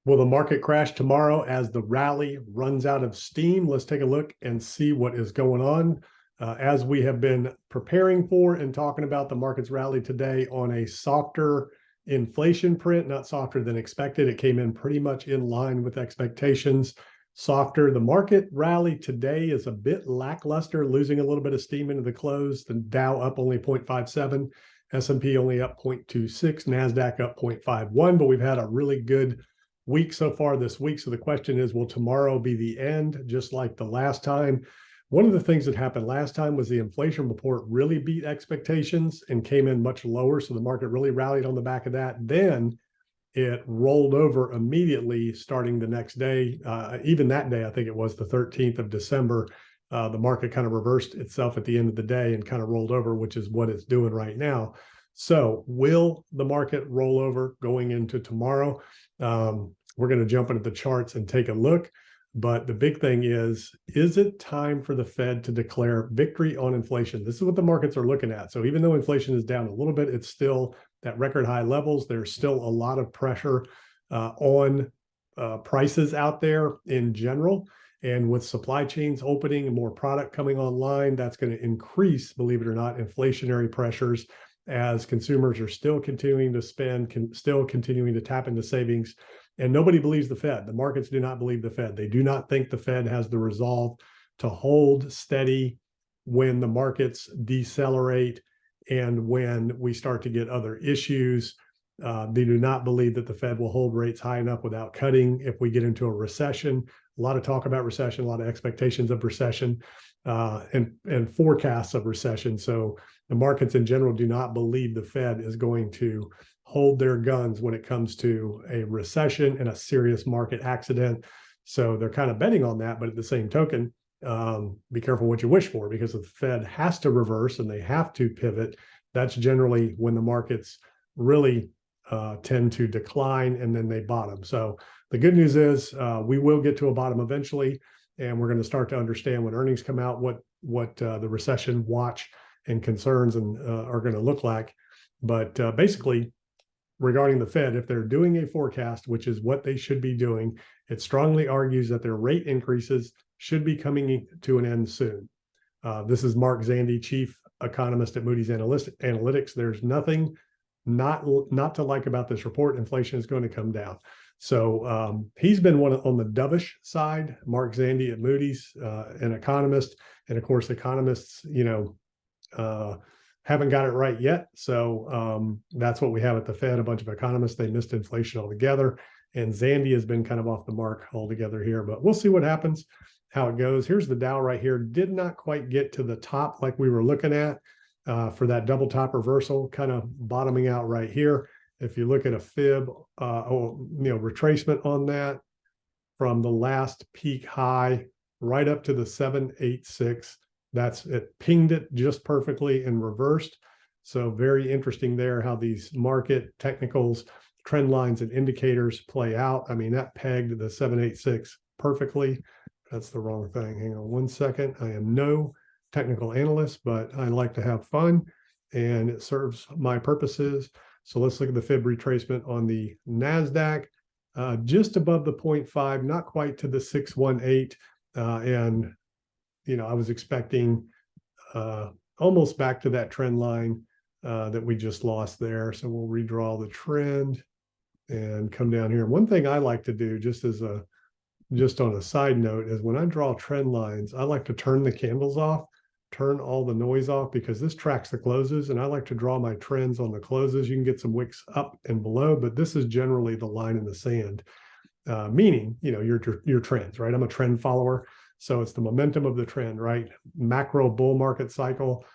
Will the market crash tomorrow as the rally runs out of steam? Let's take a look and see what is going on. As we have been preparing for and talking about the market's rally today on a softer inflation print, not softer than expected. It came in pretty much in line with expectations. Softer. The market rally today is a bit lackluster, losing a little bit of steam into the close. The Dow up only 0.57, S&P only up 0.26, NASDAQ up 0.51, but we've had a really good week so far this week. So the question is, will tomorrow be the end, just like the last time? One of the things that happened last time was the inflation report really beat expectations and came in much lower. So the market really rallied on the back of that. Then it rolled over immediately starting the next day. Even that day, I think it was the 13th of December, the market kind of reversed itself at the end of the day and kind of rolled over, which is what it's doing right now. So will the market roll over going into tomorrow? We're going to jump into the charts and take a look. But the big thing is it time for the Fed to declare victory on inflation? This is what the markets are looking at. So even though inflation is down a little bit, it's still at record high levels. There's still a lot of pressure on prices out there in general. And with supply chains opening and more product coming online, that's going to increase, believe it or not, inflationary pressures as consumers are still continuing to spend, still continuing to tap into savings. And nobody believes the Fed. The markets do not believe the Fed. They do not think the Fed has the resolve to hold steady when the markets decelerate and when we start to get other issues. They do not believe that the Fed will hold rates high enough without cutting if we get into a recession. A lot of talk about recession, a lot of expectations of recession, and forecasts of recession. So the markets in general do not believe the Fed is going to hold their guns when it comes to a recession and a serious market accident. So they're kind of betting on that. But at the same token, be careful what you wish for, because if the Fed has to reverse and they have to pivot, that's generally when the markets really tend to decline and then they bottom. So the good news is we will get to a bottom eventually, and we're going to start to understand when earnings come out what the recession watch and concerns are going to look like. But basically, regarding the Fed, if they're doing a forecast, which is what they should be doing, it strongly argues that their rate increases should be coming to an end soon. This is Mark Zandi, chief economist at Moody's Analytics. There's nothing not to like about this report. Inflation is going to come down. So he's been one on the dovish side, Mark Zandi at Moody's, an economist. And of course, economists, haven't got it right yet. So that's what we have at the Fed, a bunch of economists. They missed inflation altogether. And Zandi has been kind of off the mark altogether here. But we'll see what happens, how it goes. Here's the Dow right here. Did not quite get to the top like we were looking at for that double top reversal, kind of bottoming out right here. If you look at a fib, retracement on that from the last peak high right up to the 786, that's it, pinged it just perfectly and reversed. So very interesting there how these market technicals, trend lines, and indicators play out. I mean, that pegged the 786 perfectly. That's the wrong thing. Hang on one second. I am no technical analyst, but I like to have fun and it serves my purposes. So let's look at the fib retracement on the NASDAQ, just above the 0.5, not quite to the 618. And, I was expecting almost back to that trend line that we just lost there. So we'll redraw the trend and come down here. One thing I like to do, just on a side note, is when I draw trend lines, I like to turn the candles off, turn all the noise off, because this tracks the closes, and I like to draw my trends on the closes. You can get some wicks up and below, but this is generally the line in the sand, meaning, your trends, right? I'm a trend follower. So it's the momentum of the trend, right? Macro bull market cycle,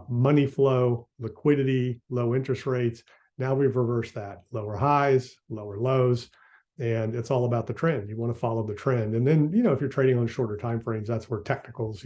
money flow, liquidity, low interest rates. Now we've reversed that. Lower highs, lower lows, and it's all about the trend. You want to follow the trend. And then, if you're trading on shorter time frames, that's where technicals,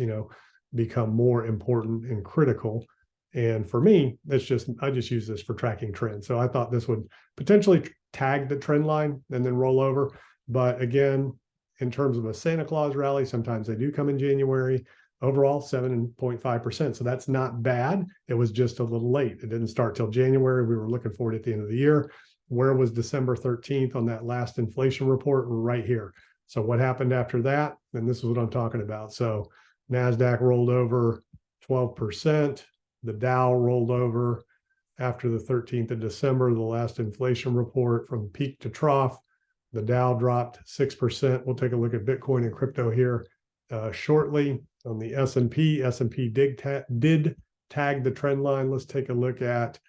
become more important and critical. And for me, I just use this for tracking trends. So I thought this would potentially tag the trend line and then roll over. But again, in terms of a Santa Claus rally, sometimes they do come in January. Overall, 7.5%. So that's not bad. It was just a little late. It didn't start till January. We were looking for it at the end of the year. where was December 13th on that last inflation report? Right here. So what happened after that? And this is what I'm talking about. So NASDAQ rolled over 12%. The Dow rolled over after the 13th of December, the last inflation report from peak to trough. The Dow dropped 6%. We'll take a look at Bitcoin and crypto here shortly. On the S&P did tag the trend line. Let's take a look at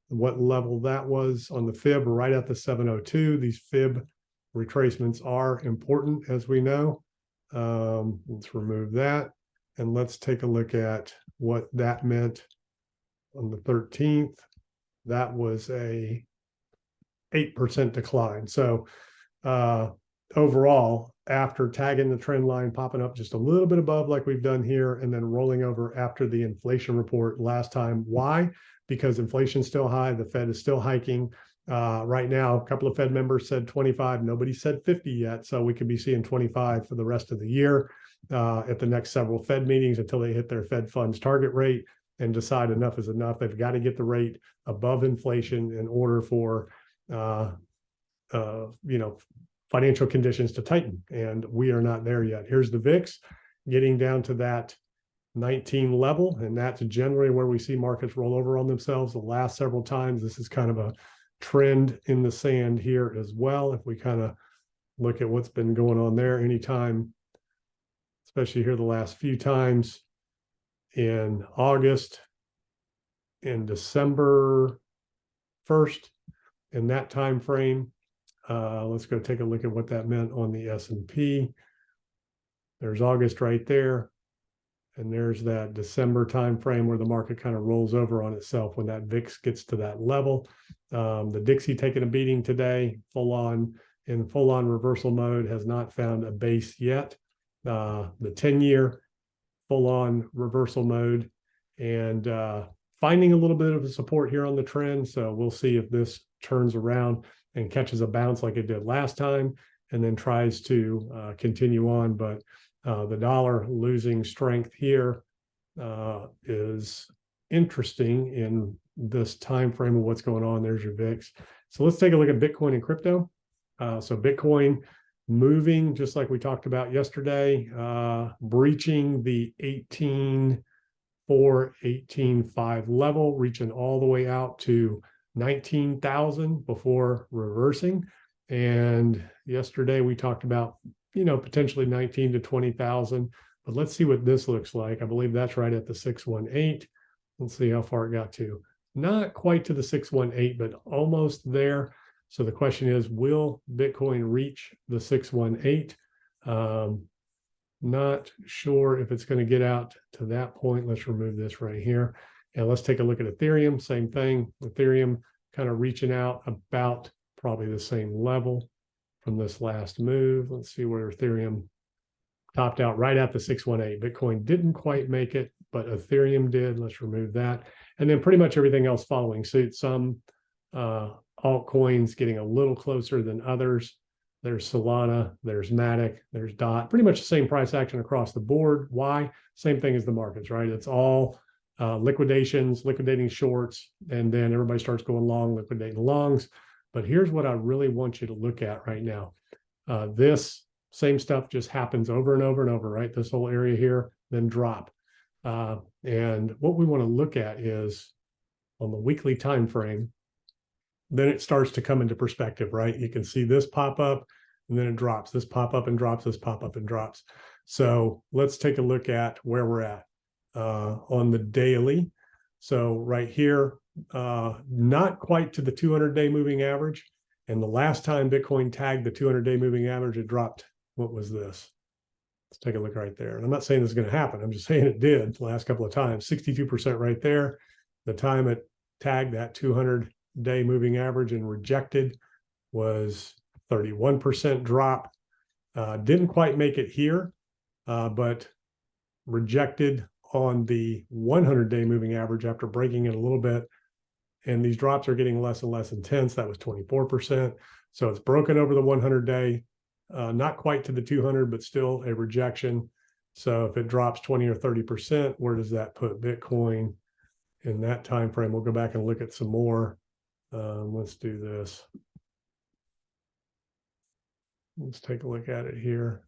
what level that was on the fib, right at the 702. These fib retracements are important, as we know. Let's remove that. And let's take a look at what that meant on the 13th. That was a 8% decline. So overall, after tagging the trend line, popping up just a little bit above like we've done here, and then rolling over after the inflation report last time. Why? Because inflation's still high. The Fed is still hiking. Right now, a couple of Fed members said 25. Nobody said 50 yet. So we could be seeing 25 for the rest of the year at the next several Fed meetings until they hit their Fed funds target rate and decide enough is enough. They've got to get the rate above inflation in order for financial conditions to tighten, and we are not there yet. Here's the VIX getting down to that 19 level, and that's generally where we see markets roll over on themselves the last several times. This is kind of a trend in the sand here as well. If we kind of look at what's been going on there, anytime, especially here the last few times in August and December 1st, in that time frame. Let's go take a look at what that meant on the S&P. There's August right there. And there's that December time frame where the market kind of rolls over on itself when that VIX gets to that level. The Dixie taking a beating today, in full-on reversal mode, has not found a base yet. The 10-year full-on reversal mode, and finding a little bit of a support here on the trend. So we'll see if this turns around and catches a bounce like it did last time, and then tries to continue on. But the dollar losing strength here is interesting in this time frame of what's going on. There's your VIX. So let's take a look at Bitcoin and crypto. So Bitcoin moving just like we talked about yesterday, breaching the 18.4, 18.5 level, reaching all the way out to 19,000 before reversing. And yesterday we talked about, potentially 19 to 20,000, but let's see what this looks like. I believe that's right at the 618. Let's see how far it got to. Not quite to the 618, but almost there. So the question is, will Bitcoin reach the 618? Not sure if it's going to get out to that point. Let's remove this right here. And let's take a look at Ethereum. Same thing. Ethereum kind of reaching out about probably the same level from this last move. Let's see where Ethereum topped out right at the 618. Bitcoin didn't quite make it, but Ethereum did. Let's remove that. And then pretty much everything else following suit. Some altcoins getting a little closer than others. There's Solana, there's Matic, there's DOT. Pretty much the same price action across the board. Why? Same thing as the markets, right? It's all liquidations, liquidating shorts, and then everybody starts going long, liquidating longs. But here's what I really want you to look at right now. This same stuff just happens over and over and over, right? This whole area here, then drop. And what we want to look at is on the weekly time frame, then it starts to come into perspective, right? You can see this pop up and then it drops, this pop up and drops, this pop up and drops. So let's take a look at where we're at on the daily. So right here, not quite to the 200-day moving average. And the last time Bitcoin tagged the 200-day moving average, it dropped. What was this? Let's take a look right there. And I'm not saying this is going to happen. I'm just saying it did the last couple of times. 62% right there. The time it tagged that 200-day moving average and rejected was 31% drop. Didn't quite make it here, but rejected on the 100-day moving average after breaking it a little bit. And these drops are getting less and less intense. That was 24%. So it's broken over the 100-day, not quite to the 200, but still a rejection. So if it drops 20 or 30%, where does that put Bitcoin in that time frame? We'll go back and look at some more. Let's do this. Let's take a look at it here.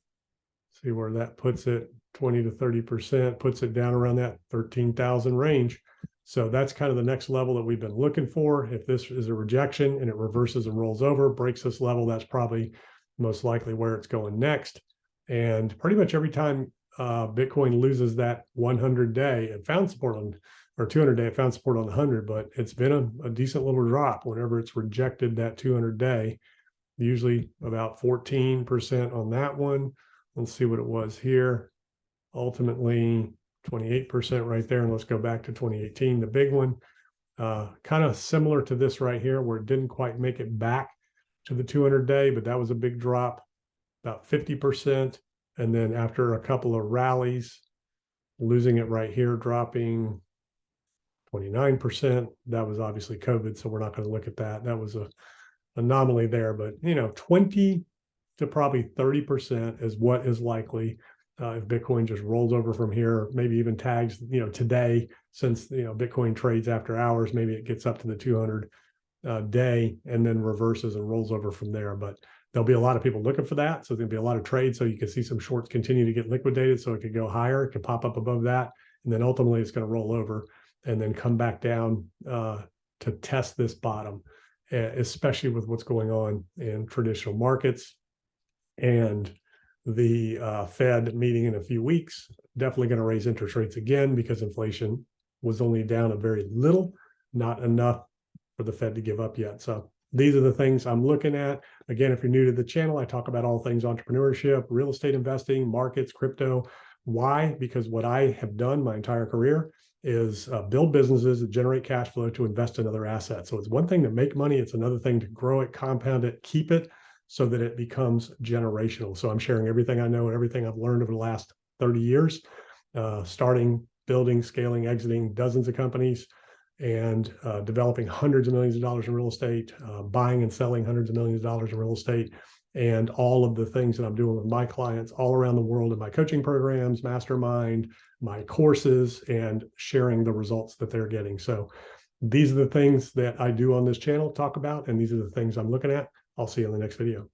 See where that puts it. 20 to 30% puts it down around that 13,000 range. So that's kind of the next level that we've been looking for. If this is a rejection and it reverses and rolls over, breaks this level, that's probably most likely where it's going next. And pretty much every time Bitcoin loses that 100-day, it found support on, or 200-day, it found support on the 100, but it's been a decent little drop whenever it's rejected that 200-day, usually about 14% on that one. Let's see what it was here. Ultimately, 28% right there. And let's go back to 2018, the big one. Kind of similar to this right here, where it didn't quite make it back to the 200-day, but that was a big drop, about 50%. And then after a couple of rallies, losing it right here, dropping 29%. That was obviously COVID, so we're not going to look at that. That was a anomaly there, but 20 to probably 30% is what is likely if Bitcoin just rolls over from here, maybe even tags, today, since Bitcoin trades after hours, maybe it gets up to the 200 day and then reverses and rolls over from there. But there'll be a lot of people looking for that, so there'll be a lot of trades. So you can see some shorts continue to get liquidated, so it could go higher, it could pop up above that, and then ultimately it's going to roll over and then come back down to test this bottom, especially with what's going on in traditional markets. And the Fed meeting in a few weeks, definitely going to raise interest rates again because inflation was only down a very little, not enough for the Fed to give up yet. So these are the things I'm looking at. Again, if you're new to the channel, I talk about all things entrepreneurship, real estate investing, markets, crypto. Why? Because what I have done my entire career is build businesses that generate cash flow to invest in other assets. So it's one thing to make money. It's another thing to grow it, compound it, keep it, so that it becomes generational. So I'm sharing everything I know and everything I've learned over the last 30 years, starting, building, scaling, exiting dozens of companies, and developing hundreds of millions of dollars in real estate, buying and selling hundreds of millions of dollars in real estate, and all of the things that I'm doing with my clients all around the world in my coaching programs, mastermind, my courses, and sharing the results that they're getting. So these are the things that I do on this channel, talk about, and these are the things I'm looking at. I'll see you in the next video.